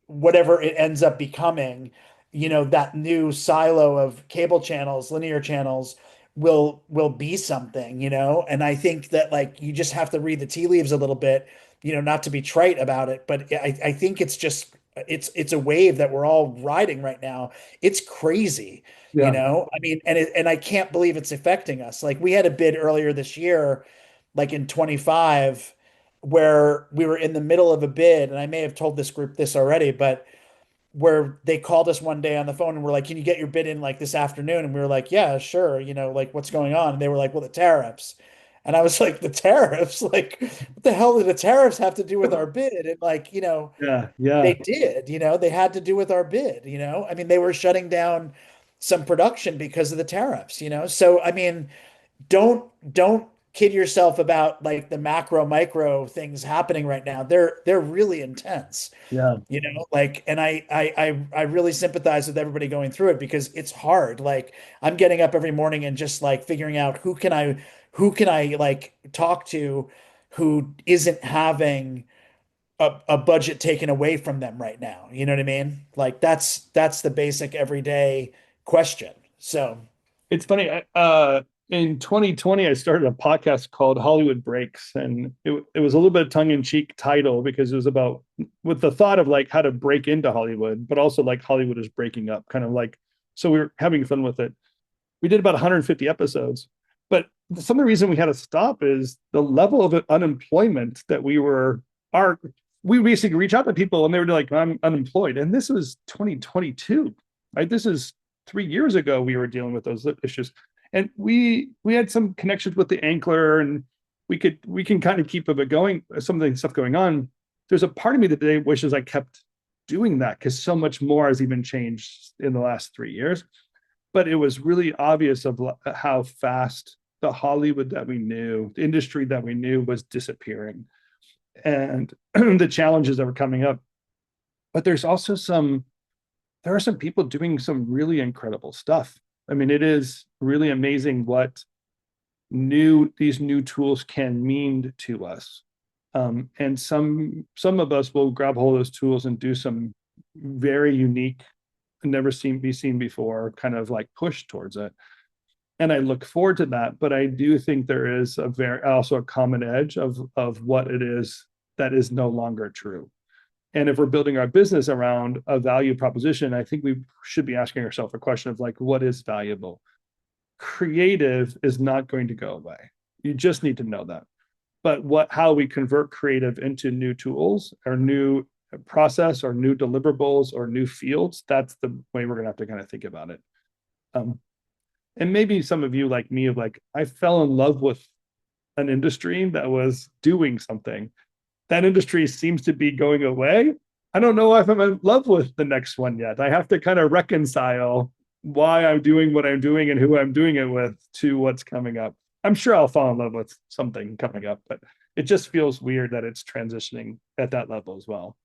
[SPEAKER 4] whatever it ends up becoming, that new silo of cable channels, linear channels will be something, And I think that like you just have to read the tea leaves a little bit, not to be trite about it, but I think it's a wave that we're all riding right now. It's crazy,
[SPEAKER 1] Yeah.
[SPEAKER 4] I mean, and I can't believe it's affecting us. Like we had a bid earlier this year, like in 25, where we were in the middle of a bid, and I may have told this group this already, but where they called us one day on the phone and were like, "Can you get your bid in like this afternoon?" And we were like, "Yeah, sure." Like what's going on? And they were like, "Well, the tariffs." And I was like, "The tariffs? Like, what the hell do the tariffs have to do with our bid?" And like,
[SPEAKER 1] Yeah. Yeah.
[SPEAKER 4] they did, they had to do with our bid, I mean, they were shutting down some production because of the tariffs, So, I mean, don't kid yourself about like the macro micro things happening right now. They're really intense,
[SPEAKER 1] Yeah.
[SPEAKER 4] like, and I really sympathize with everybody going through it because it's hard. Like I'm getting up every morning and just like figuring out who can I like talk to who isn't having a budget taken away from them right now. You know what I mean? Like that's the basic everyday question. So
[SPEAKER 1] It's funny. In 2020, I started a podcast called Hollywood Breaks, and it was a little bit tongue-in-cheek title because it was about with the thought of like how to break into Hollywood, but also like Hollywood is breaking up, kind of like. So we were having fun with it. We did about 150 episodes, but some of the reason we had to stop is the level of unemployment that our we basically reach out to people and they were like, I'm unemployed. And this was 2022, right? This is 3 years ago we were dealing with those issues. And we had some connections with the Ankler and we can kind of keep it going, some of the stuff going on. There's a part of me that today wishes I kept doing that because so much more has even changed in the last 3 years. But it was really obvious of how fast the Hollywood that we knew, the industry that we knew was disappearing and the challenges that were coming up. But there are some people doing some really incredible stuff. I mean, it is really amazing what these new tools can mean to us. And some of us will grab hold of those tools and do some very unique, be seen before, kind of like push towards it. And I look forward to that. But I do think there is also a common edge of what it is that is no longer true. And if we're building our business around a value proposition, I think we should be asking ourselves a question of like, what is valuable? Creative is not going to go away. You just need to know that. But how we convert creative into new tools or new process or new deliverables or new fields, that's the way we're going to have to kind of think about it. Um, and maybe some of you like me of like, I fell in love with an industry that was doing something. That industry seems to be going away. I don't know if I'm in love with the next one yet. I have to kind of reconcile why I'm doing what I'm doing and who I'm doing it with to what's coming up. I'm sure I'll fall in love with something coming up, but it just feels weird that it's transitioning at that level as well.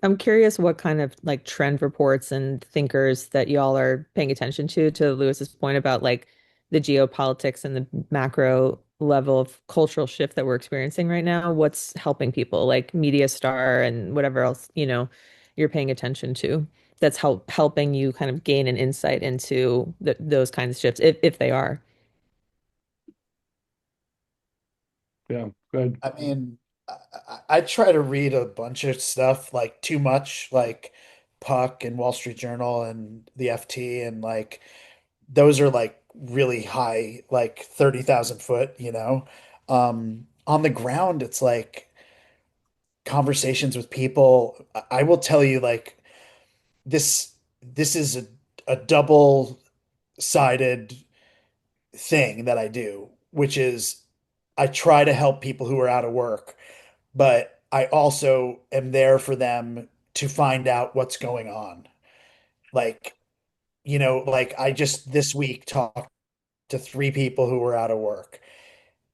[SPEAKER 7] I'm curious what kind of like trend reports and thinkers that y'all are paying attention to Lewis's point about like the geopolitics and the macro level of cultural shift that we're experiencing right now. What's helping people like Media Star and whatever else, you're paying attention to that's helping you kind of gain an insight into those kinds of shifts if they are.
[SPEAKER 1] Yeah, good.
[SPEAKER 4] I mean, I try to read a bunch of stuff, like too much, like Puck and Wall Street Journal and the FT, and like those are like really high, like 30,000 foot, On the ground, it's like conversations with people. I will tell you, like, this is a double-sided thing that I do, which is I try to help people who are out of work, but I also am there for them to find out what's going on. Like, like I just this week talked to three people who were out of work,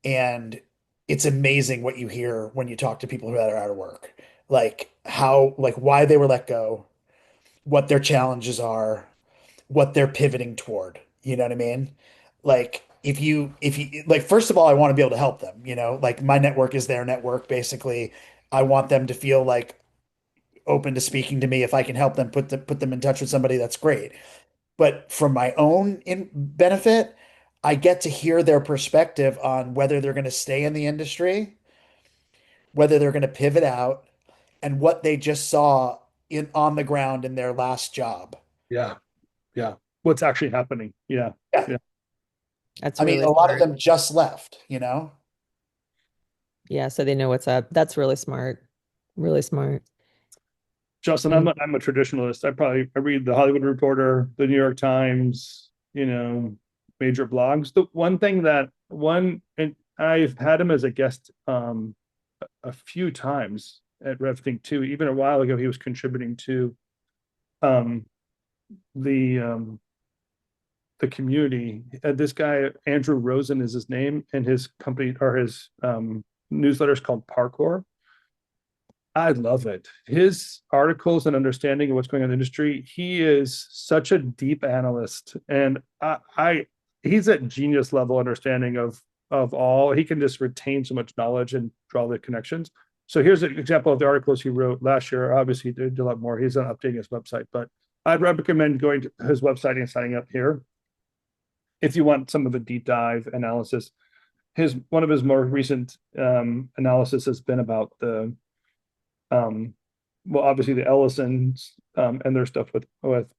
[SPEAKER 4] and it's amazing what you hear when you talk to people who are out of work. Like like why they were let go, what their challenges are, what they're pivoting toward. You know what I mean? Like if you like first of all, I want to be able to help them, like my network is their network basically. I want them to feel like open to speaking to me. If I can help them put them in touch with somebody, that's great. But from my own benefit, I get to hear their perspective on whether they're going to stay in the industry, whether they're going to pivot out, and what they just saw in on the ground in their last job.
[SPEAKER 1] Yeah, yeah. What's actually happening? Yeah,
[SPEAKER 4] Yeah.
[SPEAKER 1] yeah.
[SPEAKER 7] That's
[SPEAKER 4] I mean,
[SPEAKER 7] really
[SPEAKER 4] a lot of
[SPEAKER 7] smart.
[SPEAKER 4] them just left.
[SPEAKER 7] Yeah, so they know what's up. That's really smart. Really smart.
[SPEAKER 1] Justin,
[SPEAKER 7] Mm.
[SPEAKER 1] I'm a traditionalist. I read the Hollywood Reporter, the New York Times, major blogs. The one thing that one and I've had him as a guest a few times at RevThink too. Even a while ago, he was contributing to um the um the community. This guy, Andrew Rosen is his name, and his company or his newsletter is called Parkour. I love it. His articles and understanding of what's going on in the industry. He is such a deep analyst, and he's at genius level understanding of all. He can just retain so much knowledge and draw the connections. So here's an example of the articles he wrote last year. Obviously, he did a lot more. He's not updating his website, but I'd recommend going to his website and signing up here if you want some of the deep dive analysis. His one of his more recent analysis has been about the um, well, obviously the Ellisons and their stuff with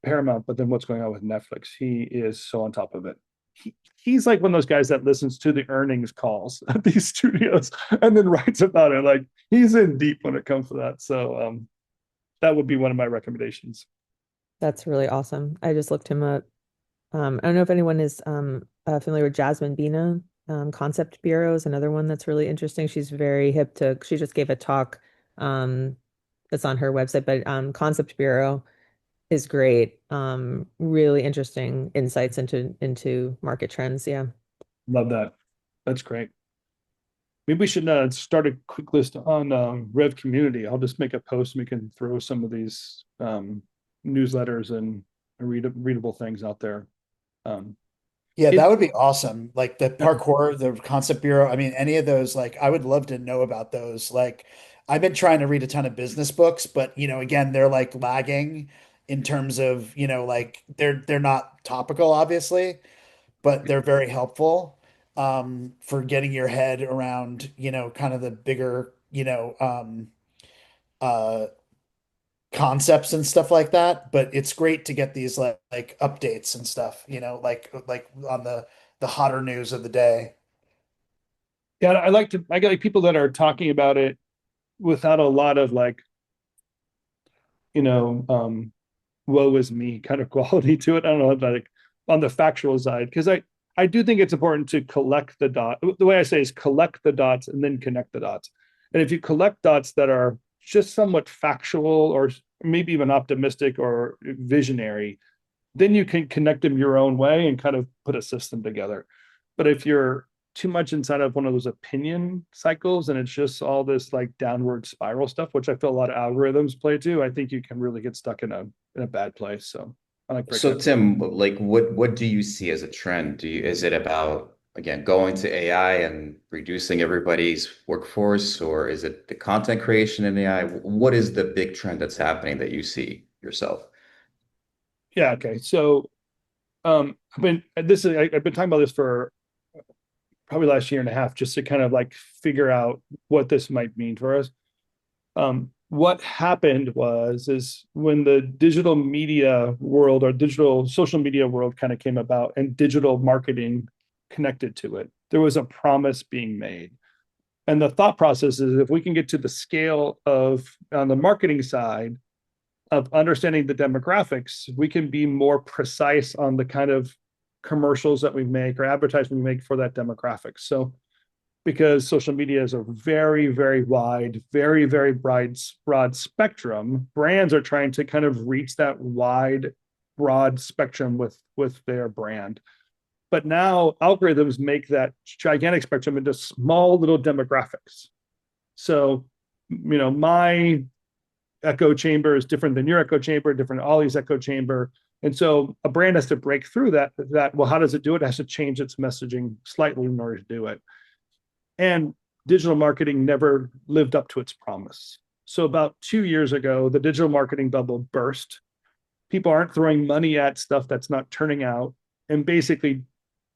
[SPEAKER 1] Paramount, but then what's going on with Netflix? He is so on top of it. He's like one of those guys that listens to the earnings calls at these studios and then writes about it. Like he's in deep when it comes to that. So that would be one of my recommendations.
[SPEAKER 7] That's really awesome. I just looked him up. I don't know if anyone is familiar with Jasmine Bina. Concept Bureau is another one that's really interesting. She's very hip to, she just gave a talk that's on her website, but Concept Bureau is great. Really interesting insights into market trends. Yeah.
[SPEAKER 1] Love that. That's great. Maybe we should start a quick list on Rev Community. I'll just make a post and we can throw some of these newsletters and readable things out there.
[SPEAKER 4] Yeah,
[SPEAKER 1] It,
[SPEAKER 4] that would be awesome. Like the parkour, the concept bureau. I mean, any of those, like I would love to know about those. Like I've been trying to read a ton of business books, but again, they're like lagging in terms of, like they're not topical, obviously, but they're very helpful for getting your head around, kind of the bigger you know, uh, concepts and stuff like that. But it's great to get these like updates and stuff, like on the hotter news of the day.
[SPEAKER 1] Yeah, I get like people that are talking about it without a lot of like, you know, woe is me kind of quality to it. I don't know, like on the factual side, because I do think it's important to collect the dot. The way I say is collect the dots and then connect the dots. And if you collect dots that are just somewhat factual or maybe even optimistic or visionary, then you can connect them your own way and kind of put a system together. But if you're too much inside of one of those opinion cycles and it's just all this like downward spiral stuff, which I feel a lot of algorithms play too, I think you can really get stuck in a bad place. So I like breaking
[SPEAKER 5] So
[SPEAKER 1] it.
[SPEAKER 5] Tim, like what do you see as a trend? Is it about again going to AI and reducing everybody's workforce, or is it the content creation in AI? What is the big trend that's happening that you see yourself?
[SPEAKER 1] Yeah. Okay. So I've been talking about this for probably last year and a half just to kind of like figure out what this might mean for us. What happened is when the digital media world or digital social media world kind of came about and digital marketing connected to it, there was a promise being made. And the thought process is if we can get to the scale of on the marketing side of understanding the demographics, we can be more precise on the kind of commercials that we make or advertising we make for that demographic. So because social media is a very, very wide, very, very broad spectrum, brands are trying to kind of reach that wide, broad spectrum with their brand. But now algorithms make that gigantic spectrum into small little demographics. So, my echo chamber is different than your echo chamber, different than Ollie's echo chamber. And so a brand has to break through that. Well, how does it do it? It has to change its messaging slightly in order to do it. And digital marketing never lived up to its promise. So about 2 years ago, the digital marketing bubble burst. People aren't throwing money at stuff that's not turning out. And basically,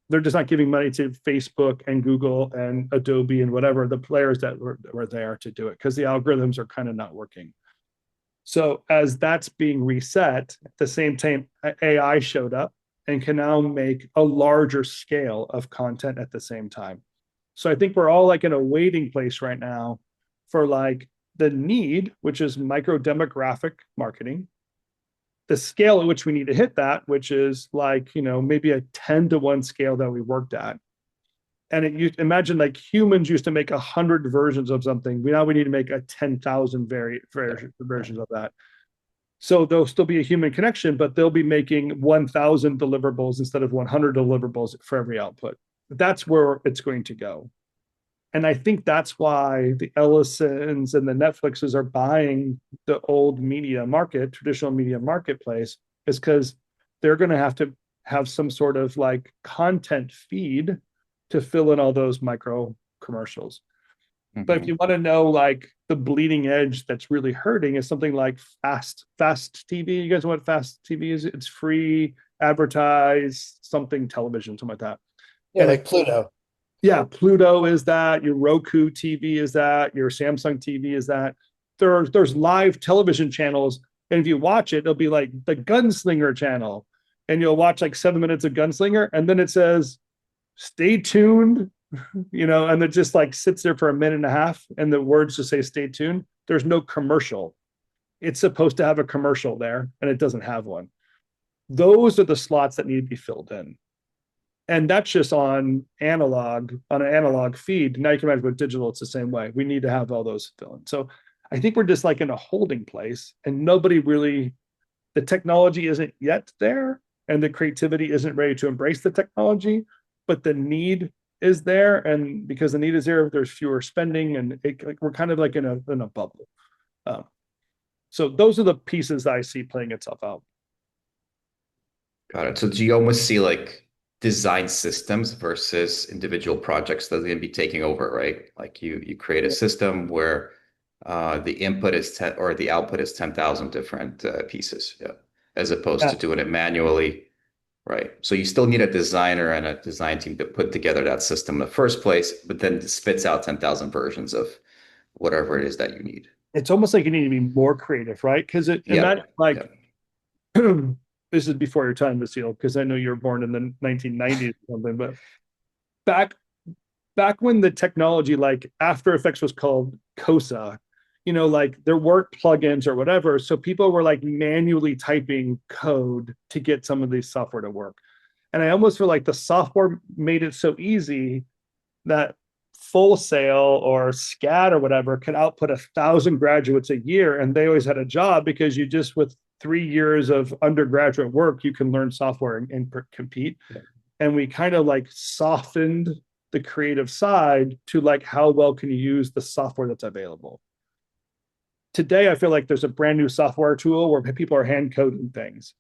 [SPEAKER 1] they're just not giving money to Facebook and Google and Adobe and whatever the players that were there to do it because the algorithms are kind of not working. So as that's being reset, at the same time, AI showed up and can now make a larger scale of content at the same time. So I think we're all like in a waiting place right now for like the need, which is micro demographic marketing, the scale at which we need to hit that, which is like, maybe a 10-to-1 scale that we worked at. And you imagine like humans used to make 100 versions of something. We need to make a 10,000 versions of that. So there'll still be a human connection, but they'll be making 1,000 deliverables instead of 100 deliverables for every output. That's where it's going to go. And I think that's why the Ellisons and the Netflixes are buying the old media market, traditional media marketplace, is because they're going to have some sort of like content feed to fill in all those micro commercials. Mm-hmm. But if you want to know like the bleeding edge that's really hurting is something like fast TV. You guys know what fast TV is? It's free, advertise, something television, something like that.
[SPEAKER 4] Yeah, like Pluto.
[SPEAKER 1] Yeah, Pluto is that. Your Roku TV is that. Your Samsung TV is that. There's live television channels, and if you watch it, it'll be like the Gunslinger channel, and you'll watch like 7 minutes of Gunslinger, and then it says, "Stay tuned," and it just like sits there for a minute and a half, and the words just say "Stay tuned." There's no commercial. It's supposed to have a commercial there, and it doesn't have one. Those are the slots that need to be filled in. And that's just on an analog feed. Now you can imagine with digital, it's the same way. We need to have all those fill in. So I think we're just like in a holding place and the technology isn't yet there and the creativity isn't ready to embrace the technology, but the need is there. And because the need is there, there's fewer spending and we're kind of like in a bubble. So those are the pieces that I see playing itself out.
[SPEAKER 5] Got it. So do you almost see like design systems versus individual projects that are going to be taking over, right? Like you create a system where the input is 10 or the output is 10,000 different pieces, yeah, as opposed to doing it manually, right? So you still need a designer and a design team to put together that system in the first place, but then it spits out 10,000 versions whatever it is that you need.
[SPEAKER 1] It's almost like you need to be more creative, right? Because imagine
[SPEAKER 5] Yep.
[SPEAKER 1] like
[SPEAKER 5] Yep.
[SPEAKER 1] this is before your time, Vasile, because I know you were born in the 1990s or something, but back when the technology like After Effects was called COSA, like there weren't plugins or whatever. So people were like manually typing code to get some of these software to work. And I almost feel like the software made it so easy that Full Sail or SCAD or whatever could output 1,000 graduates a year, and they always had a job because you just with 3 years of undergraduate work, you can learn software and compete.
[SPEAKER 5] Yeah.
[SPEAKER 1] And we kind of like softened the creative side to like how well can you use the software that's available. Today, I feel like there's a brand new software tool where people are hand coding things,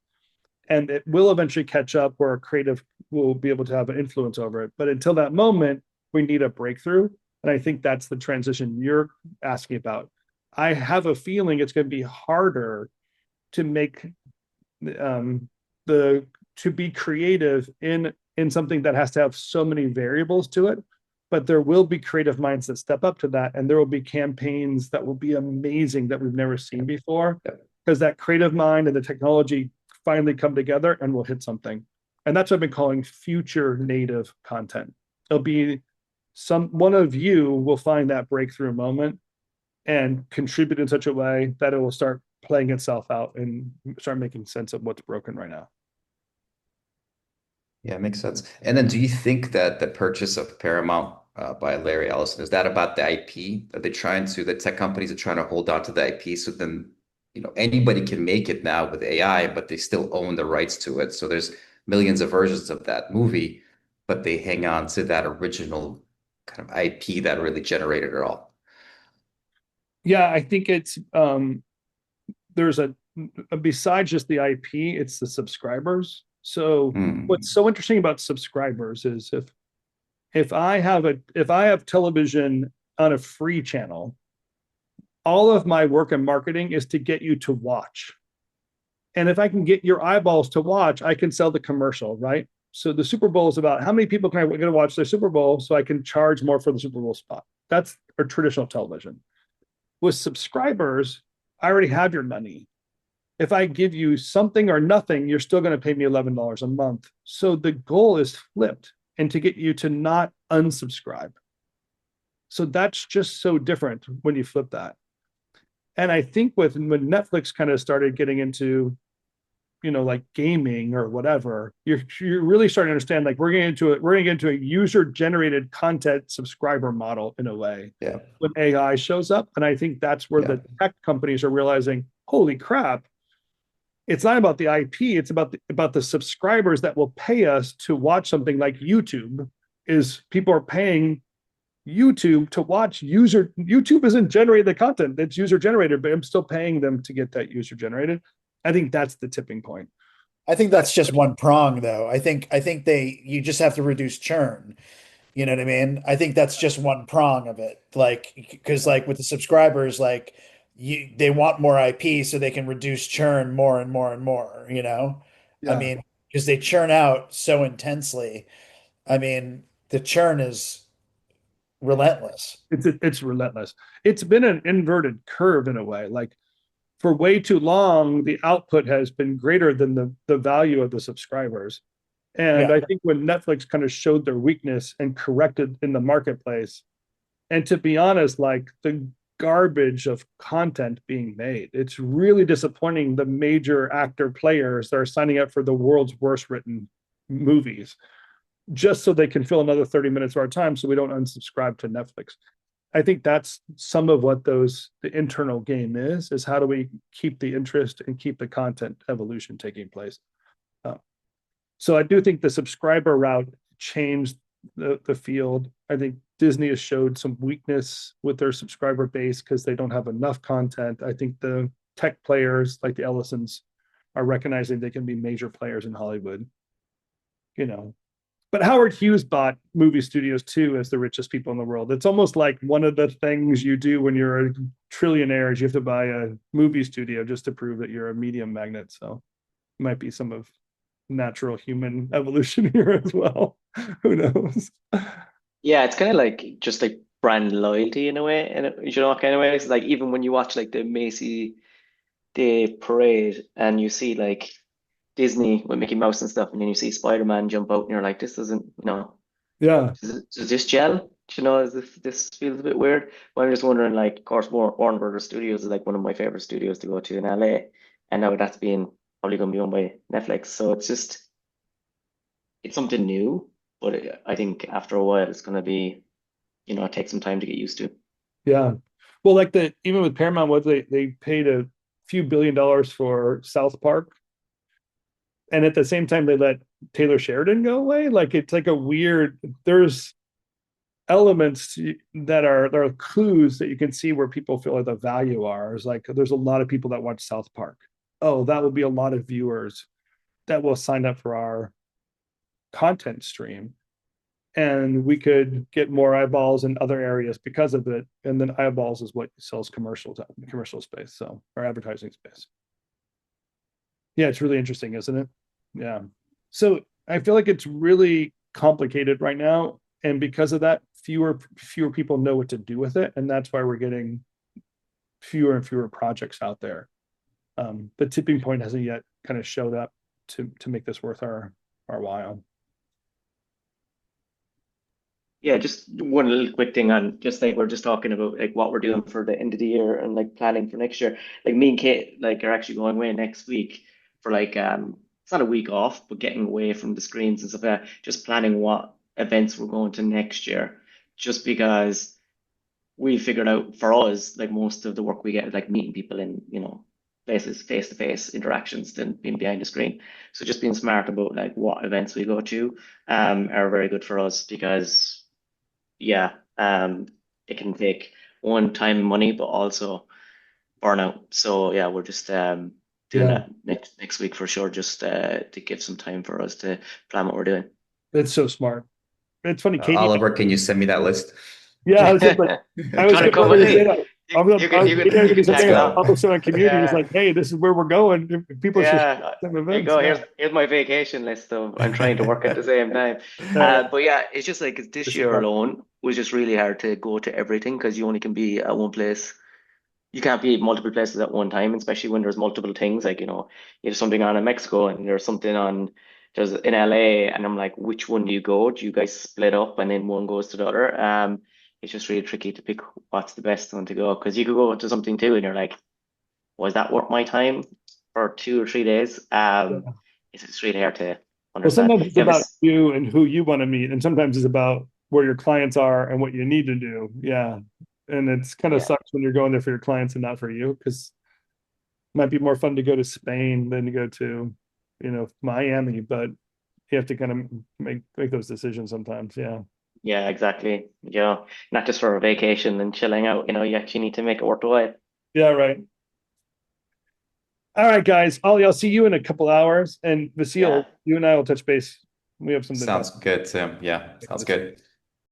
[SPEAKER 1] and it will eventually catch up where a creative will be able to have an influence over it. But until that moment, we need a breakthrough. And I think that's the transition you're asking about. I have a feeling it's going to be harder to make to be creative in something that has to have so many variables to it. But there will be creative minds that step up to that, and there will be campaigns that will be amazing that we've never seen before, because that creative mind and the technology finally come together and we'll hit something. And that's what I've been calling future native content. It'll be one of you will find that breakthrough moment and contribute in such a way that it will start playing itself out and start making sense of what's broken right now.
[SPEAKER 5] Yeah, makes sense. And then do you think that the purchase of Paramount by Larry Ellison, is that about the IP? Are they the tech companies are trying to hold on to the IP so then, anybody can make it now with AI, but they still own the rights to it. So there's millions of versions of that movie, but they hang on to that original kind of IP that really generated it all.
[SPEAKER 1] Yeah, I think it's there's besides just the IP, it's the subscribers. So what's so interesting about subscribers is if I have television on a free channel, all of my work in marketing is to get you to watch. And if I can get your eyeballs to watch, I can sell the commercial, right? So the Super Bowl is about how many people can I get to watch their Super Bowl so I can charge more for the Super Bowl spot. That's our traditional television. With subscribers, I already have your money. If I give you something or nothing, you're still going to pay me $11 a month. So the goal is flipped, and to get you to not unsubscribe. So that's just so different when you flip that. And I think when Netflix kind of started getting into, like gaming or whatever, you're really starting to understand, like we're going to get into a user generated content subscriber model in a way.
[SPEAKER 5] Yeah.
[SPEAKER 1] When AI shows up. And I think that's where the tech companies are realizing, holy crap, it's not about the IP, it's about the subscribers that will pay us to watch something like YouTube. Is people are paying YouTube to watch YouTube isn't generating the content, it's user generated, but I'm still paying them to get that user generated. I think that's the tipping point.
[SPEAKER 4] I think that's just one prong though. I think you just have to reduce churn. You know what I mean? I think that's just one prong of it. Like, because like with the subscribers, like they want more IP so they can reduce churn more and more and more,
[SPEAKER 1] Yeah.
[SPEAKER 4] I mean, because they churn out so intensely. I mean, the churn is relentless.
[SPEAKER 1] It's relentless. It's been an inverted curve in a way. Like for way too long, the output has been greater than the value of the subscribers. And
[SPEAKER 4] Yeah.
[SPEAKER 1] I think when Netflix kind of showed their weakness and corrected in the marketplace, and to be honest, like the garbage of content being made, it's really disappointing the major actor players that are signing up for the world's worst written movies just so they can fill another 30 minutes of our time so we don't unsubscribe to Netflix. I think that's some of what the internal game is how do we keep the interest and keep the content evolution taking place. So I do think the subscriber route changed the field. I think Disney has showed some weakness with their subscriber base because they don't have enough content. I think the tech players like the Ellisons are recognizing they can be major players in Hollywood. But Howard Hughes bought movie studios too as the richest people in the world. It's almost like one of the things you do when you're a trillionaire is you have to buy a movie studio just to prove that you're a medium magnet. So it might be some of natural human evolution here as well. Who knows?
[SPEAKER 2] Yeah, it's kind of like just like brand loyalty in a way, and you know, kind of way. It's like even when you watch like the Macy Day parade and you see like Disney with Mickey Mouse and stuff, and then you see Spider-Man jump out, and you're like, this doesn't,
[SPEAKER 1] Yeah.
[SPEAKER 2] does this gel? Is this feels a bit weird? But I'm just wondering, like, of course, Warner Brothers Studios is like one of my favorite studios to go to in LA, and now that's being probably going to be owned by Netflix. So it's something new, but I think after a while it's going to be, take some time to get used to.
[SPEAKER 1] Yeah. Well, like even with Paramount, what they paid a few $1 billion for South Park, and at the same time they let Taylor Sheridan go away. Like it's like a weird. There's elements that are clues that you can see where people feel like the value are. It's like there's a lot of people that watch South Park. Oh, that will be a lot of viewers that will sign up for our content stream, and we could get more eyeballs in other areas because of it. And then eyeballs is what sells commercial space, so or advertising space. Yeah, it's really interesting, isn't it? Yeah. So I feel like it's really complicated right now, and because of that, fewer people know what to do with it, and that's why we're getting fewer and fewer projects out there. The tipping point hasn't yet kind of showed up to make this worth our while.
[SPEAKER 2] Yeah, just one little quick thing on just like we're just talking about like what we're doing for the end of the year and like planning for next year. Like me and Kate like are actually going away next week for like it's not a week off, but getting away from the screens and stuff like that. Just planning what events we're going to next year. Just because we figured out for us like most of the work we get is like meeting people in, places, face to face interactions than being behind the screen. So just being smart about like what events we go to are very good for us because yeah, it can take one time and money, but also burnout. So yeah, we're just doing
[SPEAKER 1] Yeah,
[SPEAKER 2] that next week for sure, just to give some time for us to plan what we're doing.
[SPEAKER 1] it's so smart. It's funny, Katie.
[SPEAKER 5] Oliver, can you send me that list?
[SPEAKER 1] Yeah, I was just like, I was
[SPEAKER 2] Trying to
[SPEAKER 1] getting
[SPEAKER 2] come
[SPEAKER 1] ready
[SPEAKER 2] with
[SPEAKER 1] to say
[SPEAKER 2] me.
[SPEAKER 1] that. I'm gonna,
[SPEAKER 2] You
[SPEAKER 1] I
[SPEAKER 2] can
[SPEAKER 1] was
[SPEAKER 2] you
[SPEAKER 1] getting
[SPEAKER 2] can
[SPEAKER 1] ready
[SPEAKER 2] you
[SPEAKER 1] to
[SPEAKER 2] can
[SPEAKER 1] say
[SPEAKER 2] tag
[SPEAKER 1] that.
[SPEAKER 2] along.
[SPEAKER 1] I'll post it on community. It's
[SPEAKER 2] Yeah.
[SPEAKER 1] like, hey, this is where we're going. People should
[SPEAKER 2] Yeah,
[SPEAKER 1] some
[SPEAKER 2] there you
[SPEAKER 1] events.
[SPEAKER 2] go.
[SPEAKER 1] Yeah.
[SPEAKER 2] Here's my vacation list of I'm trying to work at the same time. But yeah, it's just like this
[SPEAKER 1] This is
[SPEAKER 2] year
[SPEAKER 1] fun.
[SPEAKER 2] alone was just really hard to go to everything because you only can be at one place. You can't be at multiple places at one time, especially when there's multiple things. Like, you have something on in Mexico and there's something on there's in LA, and I'm like, which one do you go? Do you guys split up and then one goes to the other? It's just really tricky to pick what's the best one to go because you could go to something too, and you're like, was that worth my time for 2 or 3 days?
[SPEAKER 1] Yeah.
[SPEAKER 2] It's just really hard to
[SPEAKER 1] Well,
[SPEAKER 2] understand.
[SPEAKER 1] sometimes it's
[SPEAKER 2] Yeah, but
[SPEAKER 1] about you and who you want to meet, and sometimes it's about where your clients are and what you need to do. Yeah, and it's kind of
[SPEAKER 2] yeah,
[SPEAKER 1] sucks when you're going there for your clients and not for you, because it might be more fun to go to Spain than to go to, Miami, but you have to kind of make those decisions sometimes. Yeah.
[SPEAKER 2] yeah, exactly. Not just for a vacation and chilling out. You actually need to make it worthwhile.
[SPEAKER 1] Yeah. Right. All right, guys. Ollie, I'll see you in a couple hours, and
[SPEAKER 2] Yeah.
[SPEAKER 1] Vasil, you and I will touch base. We have something to talk
[SPEAKER 5] Sounds good, Tim. Yeah, sounds
[SPEAKER 1] about.
[SPEAKER 5] good.